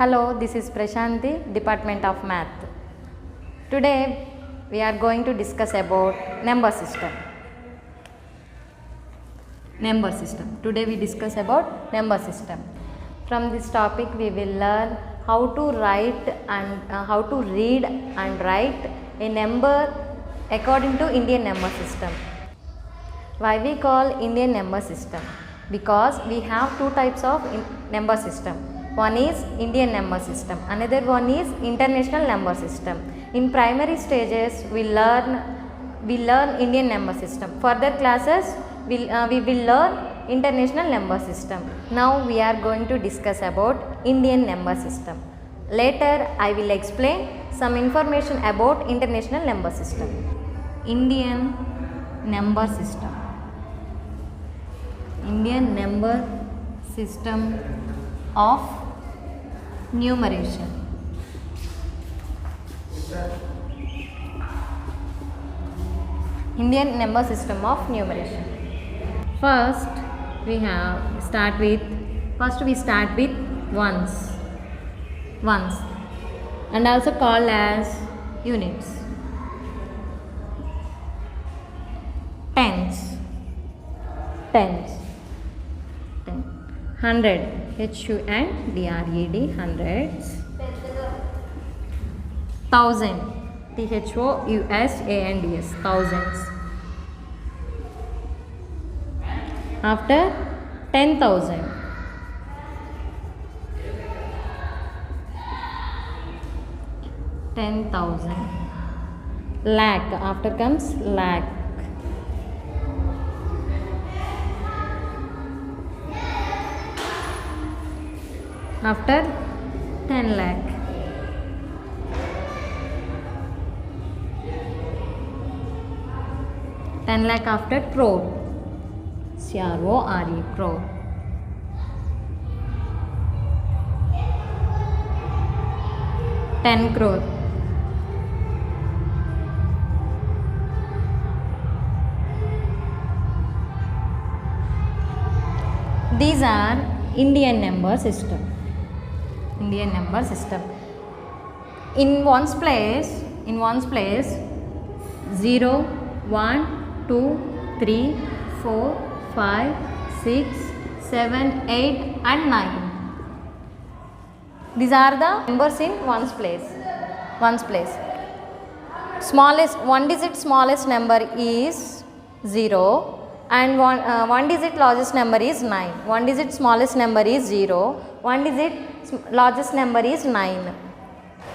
Hello, this is Prashanti, Department of Math. Today we are going to discuss about number system. Today we discuss about number system. From this topic we will learn how to write and how to read and write a number according to Indian number system. Why we call Indian number system? Because we have two types of number system. One is Indian number system, another one is international number system. In primary stages we learn Indian number system. Further classes we will learn international number system. Now we are going to discuss about Indian number system. Later I will explain some information about international number system. Indian number system. Indian number system of numeration. Indian number system of numeration. First we start with ones and also called as units. Tens. Hundred, HUNDRED, hundreds. Thousand, THOUSANDS, thousands. After 10,000, lakh, after comes lakh. After 10 lakh, after crore, CRORE, crore. 10 crore. These are Indian number system. In ones place 0, 1, 2, 3, 4, 5, 6, 7, 8 and 9. These are the numbers in ones place. Smallest one digit smallest number is 0 and one digit largest number is 9. One digit smallest number is 0. One digit largest number is 9.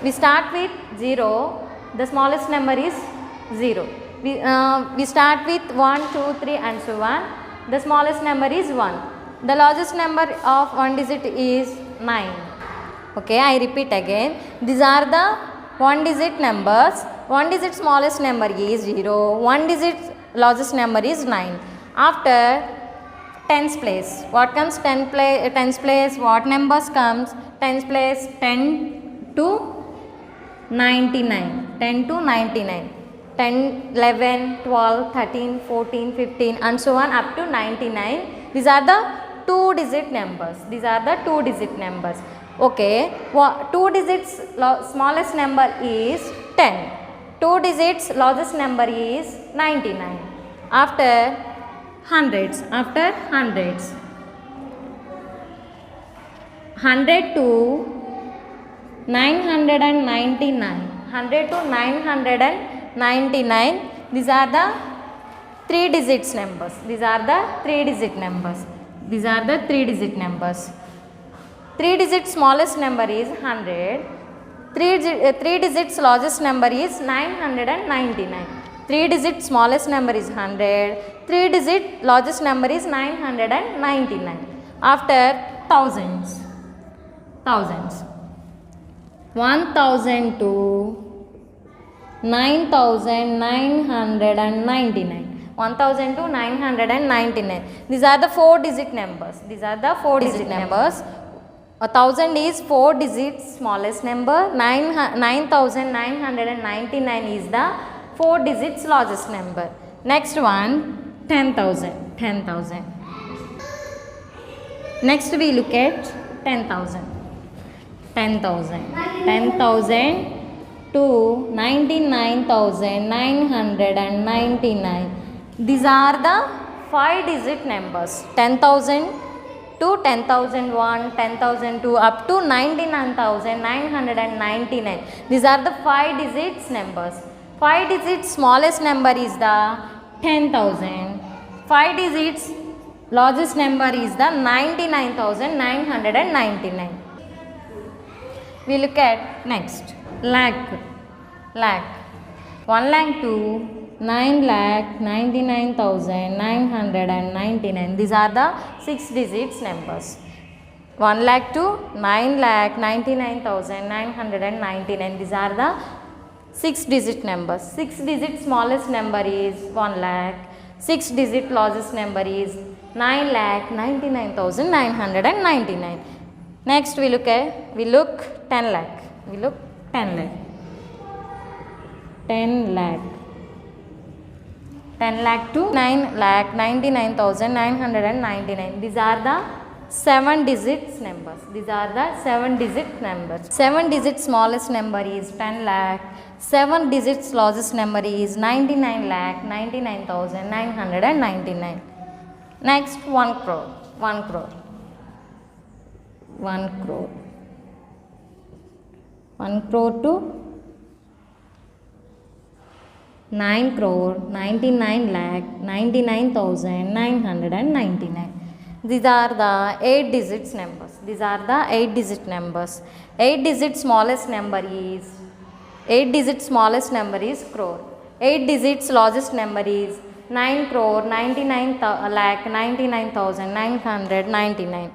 We start with 0. The smallest number is 0. We start with 1, 2, 3 and so on. The smallest number is 1. The largest number of one digit is 9. Okay, I repeat again. These are the one digit numbers. One digit smallest number is 0. One digit largest number is 9. After tens place, what comes tens place? What numbers comes? Tens place 10 to 99. 10 to 99. 10, 11, 12, 13, 14, 15 and so on up to 99. These are the two digit numbers. Okay, 2 digits smallest number is 10. 2 digits largest number is 99. After hundreds. 100 to 999. 100 to 999. These are the 3 digits numbers. 3 digit smallest number is 100. 3 digits largest number is 999. 3 digit smallest number is 100. 3 digit largest number is 999. After thousands. 1000 to 9999. 1000 to 999. These are the 4 digit numbers. 1000 is 4 digits smallest number. 9999 is the 4 digits largest number. Next one 10,000. Next we look at 10,000. 10,000. 10,000 to 99,999. These are the 5-digit numbers. 10,000 to 10,001, 10,002 up to 99,999. These are the 5 digits numbers. 5 digits smallest number is the 10,000. 5 digits largest number is the 99,999. We look at next lakh. 1 lakh to 9,99,999. These are the 6 digits numbers. 1 lakh to 9,99,999. These are the 6 digit numbers. 6 digit smallest number is 1 lakh. 6 digit largest number is 9,99,999. Next we look 10 lakh. 10 lakh. 10 lakh. 10 lakh to 9,99,999. These are the 7 digits numbers. 7 digit smallest number is 10 lakh. 7 digits largest number is 99,99,999. Next 1 crore. 1 crore. 1 crore. 1 crore to 9 crore 99 lakh 99,999. These are the 8 digits numbers. 8 digit smallest number is crore. 8 digits largest number is 9 crore 99 lakh 99,999.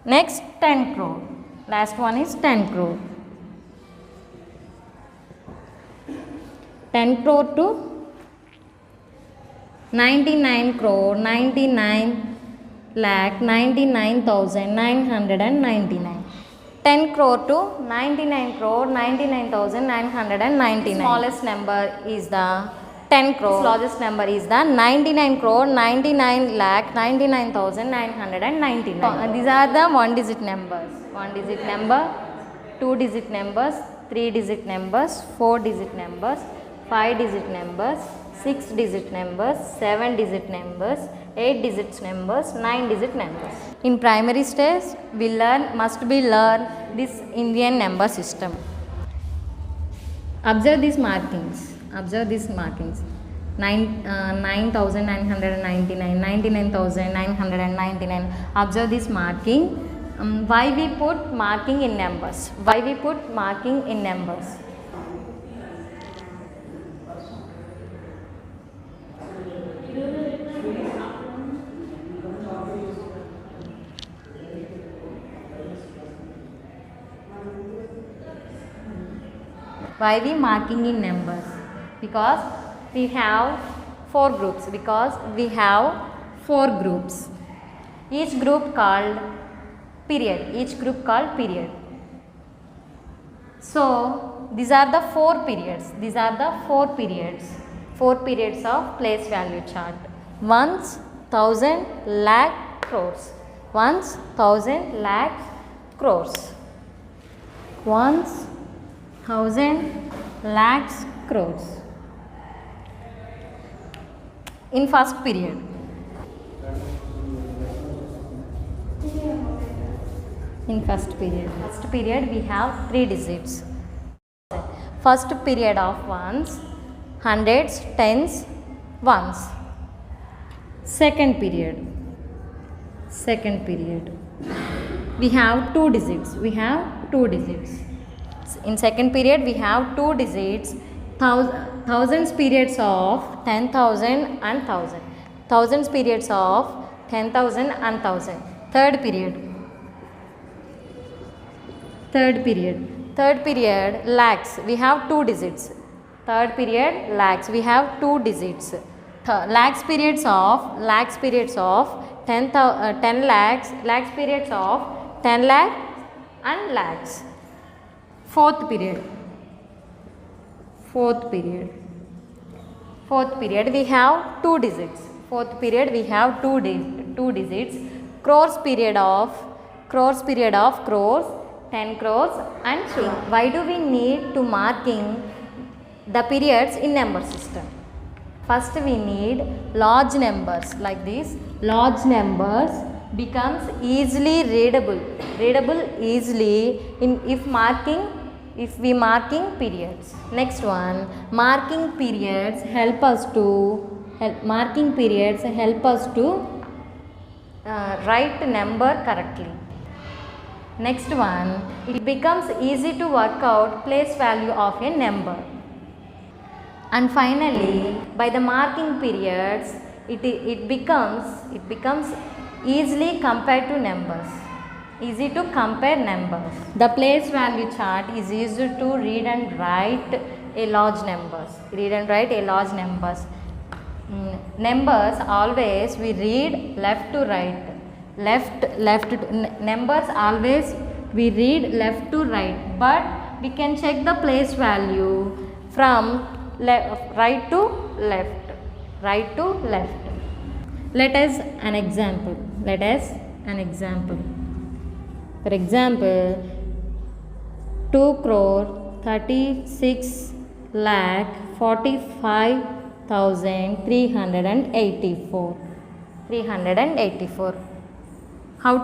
Next 10 crore. Last one is 10 crore. 10 crore to 99 crore 99 lakh 99,999. 10 crore to 99 crore 99,999. Smallest number is the 10 crore. Largest number is the 99 crore 99 lakh 99,999. These are the 1 digit numbers. 1 digit number, 2 digit numbers, 3 digit numbers, 4 digit numbers, 5 digit numbers, 6 digit numbers, 7 digit numbers, 8 digit numbers, 9 digit numbers. In primary stage, we must learn this Indian number system. Observe these markings. 9,999, 99,999. Observe this marking. Why we put marking in numbers? Why we marking in numbers? Because we have 4 groups. Each group called period. So these are the 4 periods. 4 periods of place value chart. Ones, thousand, lakh, crores. Ones, thousand, lakh, crores. Ones, thousand, lakhs, crores. In first period. First period we have 3 digits. First period of ones, hundreds, tens, ones. Second period. We have 2 digits. In second period we have 2 digits. Thousands periods of 10,000 and 1,000. Thousands periods of 10,000 and 1,000. Third period lakhs. We have 2 digits. Third period lakhs. We have 2 digits. Lakhs periods of 10 lakhs. Lakhs periods of 10 lakh and lakhs. Fourth period we have 2 digits. Crores period of crores, 10 crores and so on. Why do we need to marking the periods in number system? First we need large numbers like this. Large numbers becomes easily readable easily if we marking periods. Next one, marking periods help us to write number correctly. Next one, it becomes easy to work out place value of a number. And finally, by the marking periods, it becomes easily compared to numbers. Easy to compare numbers. The place value chart is used to read and write a large numbers. Numbers always we read left to right. Numbers always we read left to right, but we can check the place value from right to left. Let us an example. For example, 2,36,45,384. How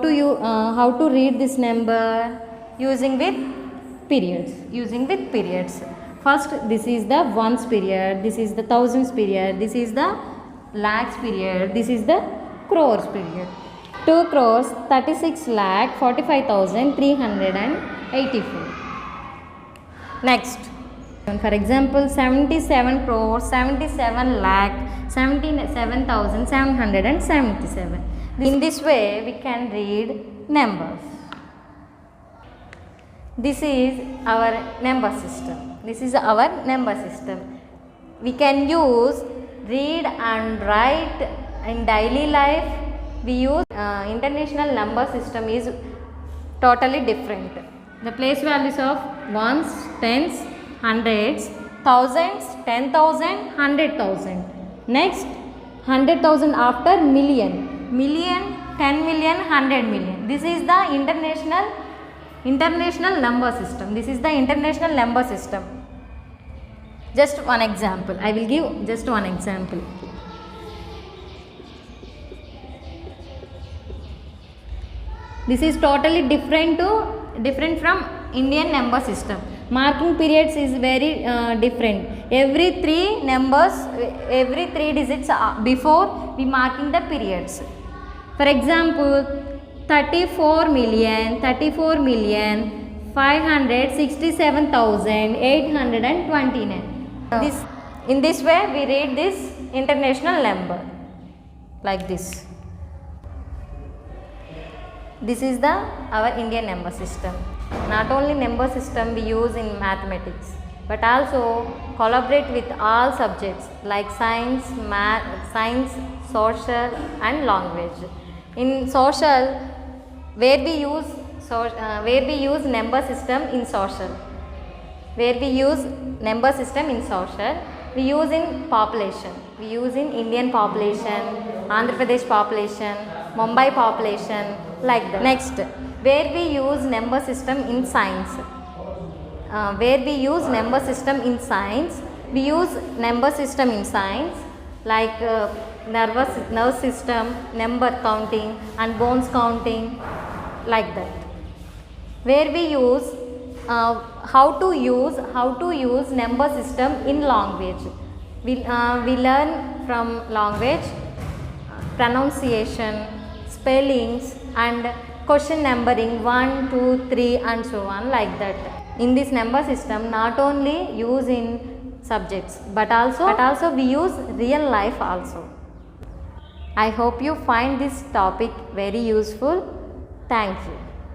to read this number? Using with periods. First, this is the ones period, this is the thousands period, this is the lakhs period, this is the crores period. 2,36,45,384. Next, for example, 77 crores, 77 lakh, 77,777. In this way, we can read numbers. This is our number system. We can use read and write in daily life. We use international number system is totally different. The place values of ones, tens, hundreds, thousands, 10,000, 100,000. Next, 100,000 after million, 10 million, 100 million. This is the international number system. Just one example. I will give just one example. This is totally different from Indian number system. Marking periods is very different. Every 3 digits before we marking the periods. For example, 34,567,829. In this way we read this international number like this. This is our Indian number system. Not only number system we use in mathematics, but also collaborate with all subjects like science, math, social and language. In social, where we use number system in social. We use in population. We use in Indian population, Andhra Pradesh population, Mumbai population, like that. Next, where we use number system in science. We use number system in science like nerve system, number counting and bones counting, like that. Where we use how to use number system in language. We learn from language pronunciation, spellings and question numbering 1, 2, 3 and so on, like that. In this number system, not only use in subjects but also we use real life also. I hope you find this topic very useful. Thank you.